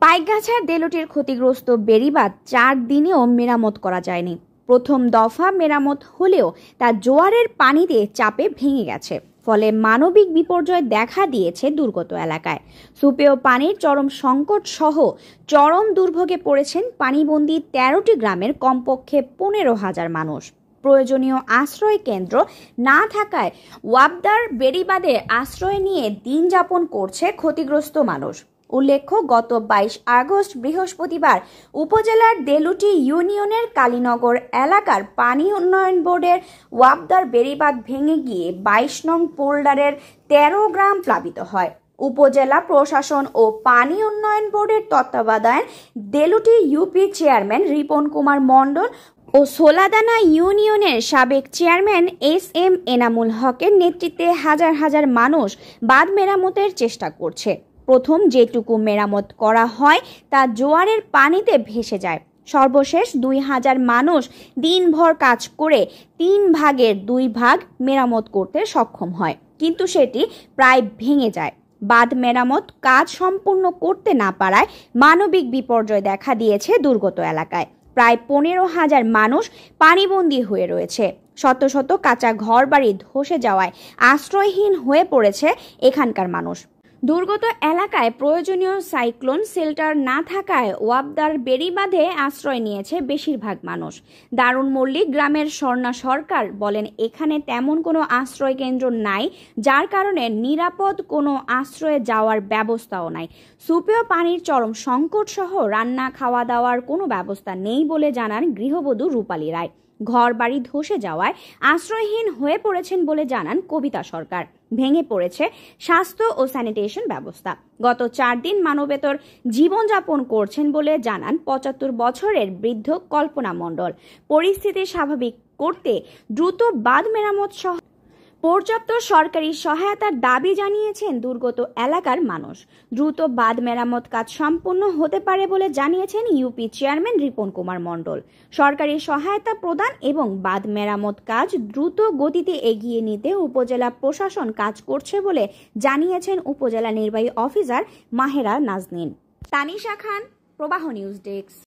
পাইকগাছার দেলটির ক্ষতিগ্রস্ত বেড়িবাঁধ 4 দিনেও মেরামত করা যায়নি। প্রথম দফা মেরামত হলেও তা জোয়ারের পানিতে চাপে ভেঙে গেছে, ফলে মানবিক বিপর্যয় দেখা দিয়েছে দুর্গত এলাকায়। সুপেয় পানির চরম সংকট সহ চরম দুর্ভোগে পড়েছেন পানিবন্দী 13টি গ্রামের কমপক্ষে 15,000 মানুষ। প্রয়োজনীয় আশ্রয় কেন্দ্র না থাকায় ওয়াবদার বেড়িবাঁধে আশ্রয় নিয়ে দিন যাপন করছে ক্ষতিগ্রস্ত মানুষ। উল্লেখ্য, গত 22 আগস্ট বৃহস্পতিবার উপজেলার দেলুটি ইউনিয়নের কালীনগর এলাকার পানি উন্নয়ন বোর্ডের ওয়াবদার বেড়িবাঁধ ভেঙে গিয়ে 22 নং পোল্ডারের 13 গ্রাম প্লাবিত হয়। উপজেলা প্রশাসন ও পানি উন্নয়ন বোর্ডের তত্ত্বাবধানে দেলুটি ইউপি চেয়ারম্যান রিপন কুমার মণ্ডল ও সোলাদানা ইউনিয়নের সাবেক চেয়ারম্যান SM এনামুল হকের নেতৃত্বে হাজার হাজার মানুষ বাঁধ মেরামতের চেষ্টা করছে। প্রথম যেটুকু মেরামত করা হয় তা জোয়ারের পানিতে ভেসে যায়। সর্বশেষ 2000 মানুষ দিনভর কাজ করে 3 ভাগের 2 ভাগ মেরামত করতে সক্ষম হয়, কিন্তু সেটি প্রায় ভেঙে যায়। বাঁধ মেরামত কাজ সম্পূর্ণ করতে না পারায় মানবিক বিপর্যয় দেখা দিয়েছে দুর্গত এলাকায়। প্রায় 15,000 মানুষ পানিবন্দী হয়ে রয়েছে। শত শত কাঁচা ঘরবাড়ি ধসে যাওয়ায় আশ্রয়হীন হয়ে পড়েছে এখানকার মানুষ। দুর্গত এলাকায় প্রয়োজনীয় সাইক্লোন শেল্টার না থাকায় ওয়াবদার বেড়িবাঁধে আশ্রয় নিয়েছে বেশিরভাগ মানুষ। দারুণ মল্লিক গ্রামের স্বর্ণা সরকার বলেন, এখানে তেমন কোনো আশ্রয় কেন্দ্র নাই, যার কারণে নিরাপদ কোনো আশ্রয়ে যাওয়ার ব্যবস্থাও নাই। সুপেয় পানির চরম সংকট সহ রান্না খাওয়া দাওয়ার কোনো ব্যবস্থা নেই বলে জানান গৃহবধূ রূপালী রায়। ঘর বাড়ি ধসে যাওয়ায় আশ্রয়হীন হয়ে পড়েছেন বলে জানান কবিতা সরকার। ভেঙে পড়েছে স্বাস্থ্য ও স্যানিটেশন ব্যবস্থা। গত 4 দিন মানবেতর জীবনযাপন করছেন বলে জানান 75 বছরের বৃদ্ধ কল্পনা মণ্ডল। পরিস্থিতি স্বাভাবিক করতে দ্রুত বাঁধ মেরামত সহ পর্যাপ্ত সরকারি সহায়তার দাবি জানিয়েছেন দুর্গত এলাকার মানুষ। দ্রুত বাঁধ মেরামত কাজ সম্পন্ন হতে পারে বলে জানিয়েছেন ইউপি চেয়ারম্যান রিপন কুমার মণ্ডল। সরকারি সহায়তা প্রদান এবং বাঁধ মেরামত কাজ দ্রুত গতিতে এগিয়ে নিতে উপজেলা প্রশাসন কাজ করছে বলে জানিয়েছেন উপজেলা নির্বাহী অফিসার মাহেরা নাজনীন। তানিশা খান, প্রবাহ নিউজ ডেস্ক।